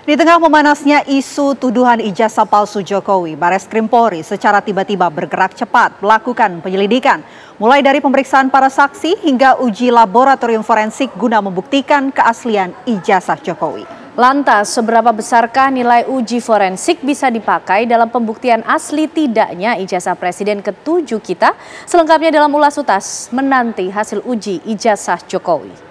Di tengah memanasnya isu tuduhan ijazah palsu Jokowi, Bareskrim Polri secara tiba-tiba bergerak cepat melakukan penyelidikan. Mulai dari pemeriksaan para saksi hingga uji laboratorium forensik guna membuktikan keaslian ijazah Jokowi. Lantas, seberapa besarkah nilai uji forensik bisa dipakai dalam pembuktian asli tidaknya ijazah Presiden ke-7 kita? Selengkapnya dalam Ulas Utas, menanti hasil uji ijazah Jokowi.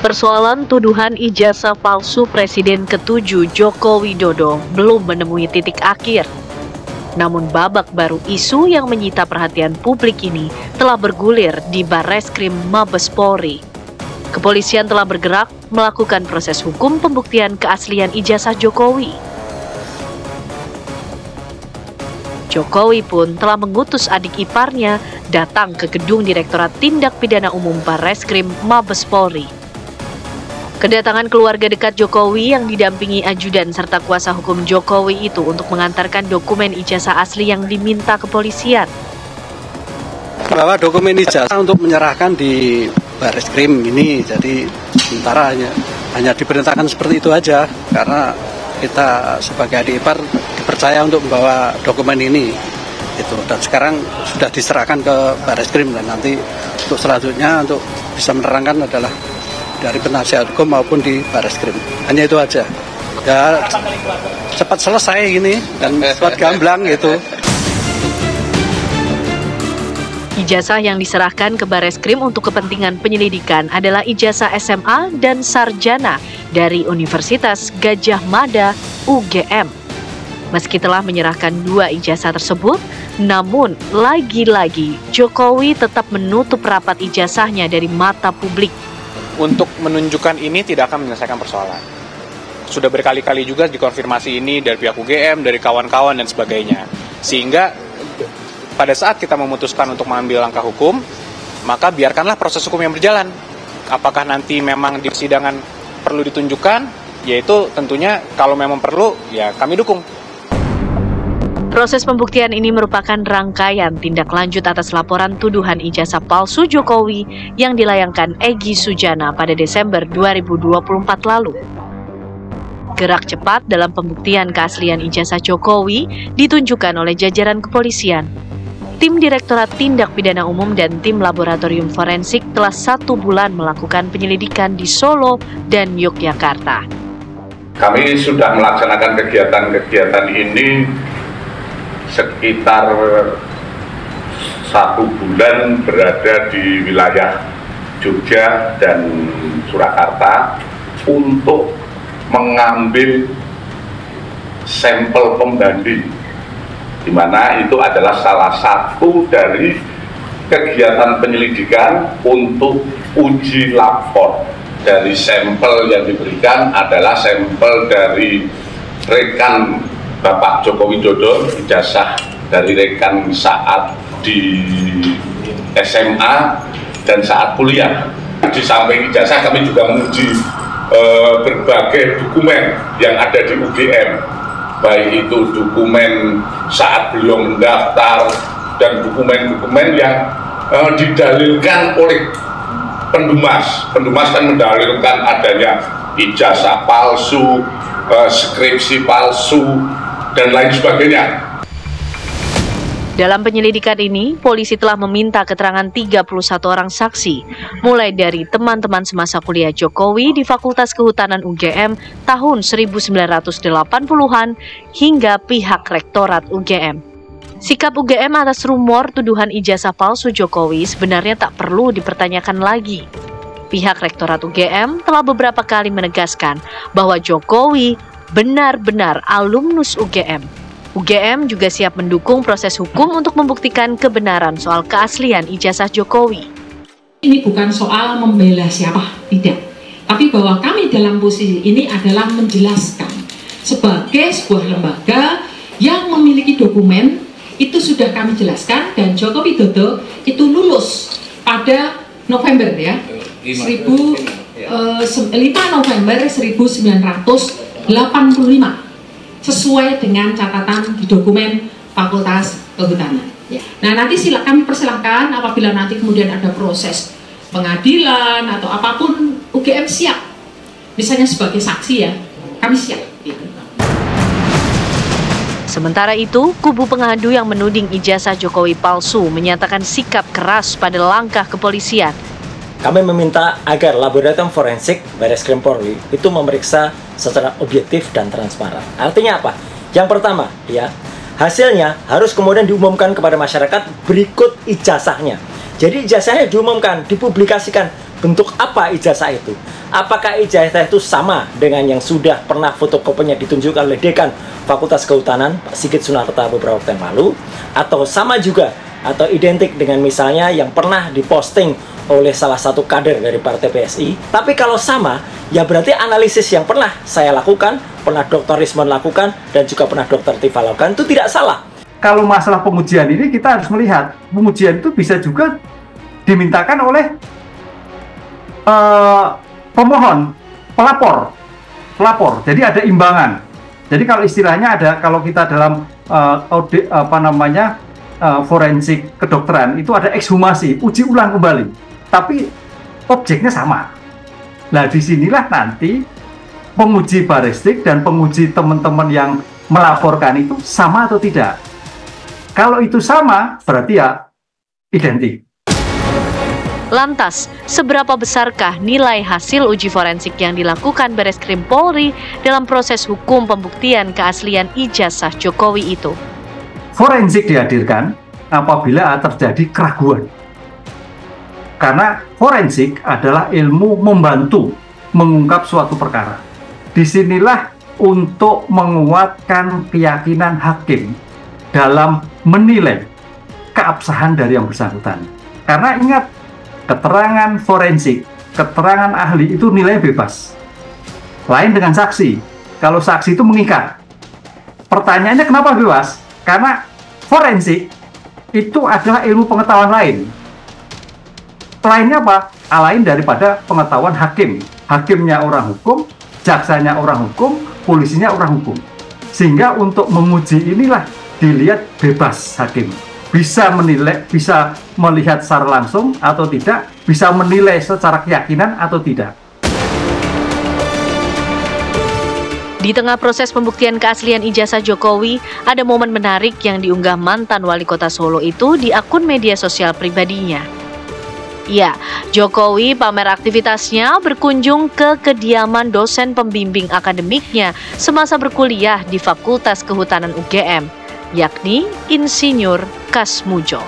Persoalan tuduhan ijazah palsu Presiden ke-7 Joko Widodo belum menemui titik akhir. Namun babak baru isu yang menyita perhatian publik ini telah bergulir di Bareskrim Mabes Polri. Kepolisian telah bergerak melakukan proses hukum pembuktian keaslian ijazah Jokowi. Jokowi pun telah mengutus adik iparnya datang ke gedung Direktorat Tindak Pidana Umum Bareskrim Mabes Polri. Kedatangan keluarga dekat Jokowi yang didampingi ajudan serta kuasa hukum Jokowi itu untuk mengantarkan dokumen ijazah asli yang diminta kepolisian. Bahwa dokumen ijazah untuk menyerahkan di Bareskrim ini, jadi sementara hanya diperintahkan seperti itu aja, karena kita sebagai adik ipar dipercaya untuk membawa dokumen ini. Dan sekarang sudah diserahkan ke Bareskrim, dan nanti untuk selanjutnya untuk bisa menerangkan adalah dari penasihat hukum maupun di Bareskrim. Hanya itu aja. Ya cepat selesai ini dan cepat gamblang gitu. Ijazah yang diserahkan ke Bareskrim untuk kepentingan penyelidikan adalah ijazah SMA dan sarjana dari Universitas Gadjah Mada UGM. Meski telah menyerahkan 2 ijazah tersebut, namun lagi-lagi Jokowi tetap menutup rapat ijazahnya dari mata publik. Untuk menunjukkan ini tidak akan menyelesaikan persoalan. Sudah berkali-kali juga dikonfirmasi ini dari pihak UGM, dari kawan-kawan dan sebagainya. Sehingga pada saat kita memutuskan untuk mengambil langkah hukum, maka biarkanlah proses hukum yang berjalan. Apakah nanti memang di persidangan perlu ditunjukkan, yaitu tentunya kalau memang perlu, ya kami dukung. Proses pembuktian ini merupakan rangkaian tindak lanjut atas laporan tuduhan ijazah palsu Jokowi yang dilayangkan Egy Sujana pada Desember 2024 lalu. Gerak cepat dalam pembuktian keaslian ijazah Jokowi ditunjukkan oleh jajaran kepolisian. Tim Direktorat Tindak Pidana Umum dan tim Laboratorium Forensik telah 1 bulan melakukan penyelidikan di Solo dan Yogyakarta. Kami sudah melaksanakan kegiatan-kegiatan ini sekitar 1 bulan berada di wilayah Jogja dan Surakarta untuk mengambil sampel pembanding, di mana itu adalah salah satu dari kegiatan penyelidikan untuk uji lapor. Dari sampel yang diberikan adalah sampel dari rekan Bapak Joko Widodo, ijazah dari rekan saat di SMA dan saat kuliah. Di samping ijazah kami juga menguji berbagai dokumen yang ada di UGM, baik itu dokumen saat belum mendaftar dan dokumen-dokumen yang didalilkan oleh pendumas. Pendumas kan mendalilkan adanya ijazah palsu, skripsi palsu, dan lain sebagainya. Dalam penyelidikan ini, polisi telah meminta keterangan 31 orang saksi, mulai dari teman-teman semasa kuliah Jokowi di Fakultas Kehutanan UGM tahun 1980-an hingga pihak Rektorat UGM. Sikap UGM atas rumor tuduhan ijazah palsu Jokowi sebenarnya tak perlu dipertanyakan lagi. Pihak Rektorat UGM telah beberapa kali menegaskan bahwa Jokowi benar-benar alumnus UGM. UGM juga siap mendukung proses hukum untuk membuktikan kebenaran soal keaslian ijazah Jokowi. Ini bukan soal membela siapa, tidak. Tapi bahwa kami dalam posisi ini adalah menjelaskan sebagai sebuah lembaga yang memiliki dokumen, itu sudah kami jelaskan, dan Joko Widodo itu lulus pada November ya, 5 November 1985, sesuai dengan catatan di dokumen Fakultas Kehutanan. Nah, nanti kami persilahkan apabila nanti kemudian ada proses pengadilan atau apapun, UGM siap, misalnya sebagai saksi ya, kami siap. Sementara itu, kubu pengadu yang menuding ijazah Jokowi palsu menyatakan sikap keras pada langkah kepolisian. Kami meminta agar laboratorium forensik Bareskrim Polri itu memeriksa secara objektif dan transparan. Artinya apa? Yang pertama, ya, hasilnya harus kemudian diumumkan kepada masyarakat berikut ijazahnya. Jadi ijazahnya diumumkan, dipublikasikan. Bentuk apa ijazah itu? Apakah ijazah itu sama dengan yang sudah pernah fotokopinya ditunjukkan oleh Dekan Fakultas Kehutanan Pak Sigit Sunarta beberapa waktu yang lalu? Atau sama juga atau identik dengan misalnya yang pernah diposting oleh salah satu kader dari Partai PSI? Tapi kalau sama, ya berarti analisis yang pernah saya lakukan, pernah Dr. Rismon lakukan, dan juga pernah Dr. Tifa lakukan, itu tidak salah. Kalau masalah pengujian ini kita harus melihat, pengujian itu bisa juga dimintakan oleh pemohon, pelapor. Jadi ada imbangan. Jadi kalau istilahnya ada, kalau kita dalam audit forensik kedokteran itu ada ekshumasi, uji ulang kembali. Tapi objeknya sama. Nah, disinilah nanti penguji baristik dan penguji teman-teman yang melaporkan itu sama atau tidak. Kalau itu sama, berarti ya identik. Lantas, seberapa besarkah nilai hasil uji forensik yang dilakukan Bareskrim Polri dalam proses hukum pembuktian keaslian ijazah Jokowi itu? Forensik dihadirkan apabila terjadi keraguan. Karena forensik adalah ilmu membantu mengungkap suatu perkara. Disinilah untuk menguatkan keyakinan hakim dalam menilai keabsahan dari yang bersangkutan. Karena ingat, keterangan forensik, keterangan ahli itu nilainya bebas. Lain dengan saksi. Kalau saksi itu mengikat. Pertanyaannya kenapa bebas? Karena forensik itu adalah ilmu pengetahuan lain. Lainnya apa? Lain daripada pengetahuan hakim. Hakimnya orang hukum, jaksanya orang hukum, polisinya orang hukum. Sehingga untuk menguji inilah dilihat bebas hakim. Bisa menilai, bisa melihat secara langsung atau tidak, bisa menilai secara keyakinan atau tidak. Di tengah proses pembuktian keaslian ijazah Jokowi, ada momen menarik yang diunggah mantan wali kota Solo itu di akun media sosial pribadinya. Ya, Jokowi pamer aktivitasnya berkunjung ke kediaman dosen pembimbing akademiknya semasa berkuliah di Fakultas Kehutanan UGM, yakni Insinyur Kasmujo.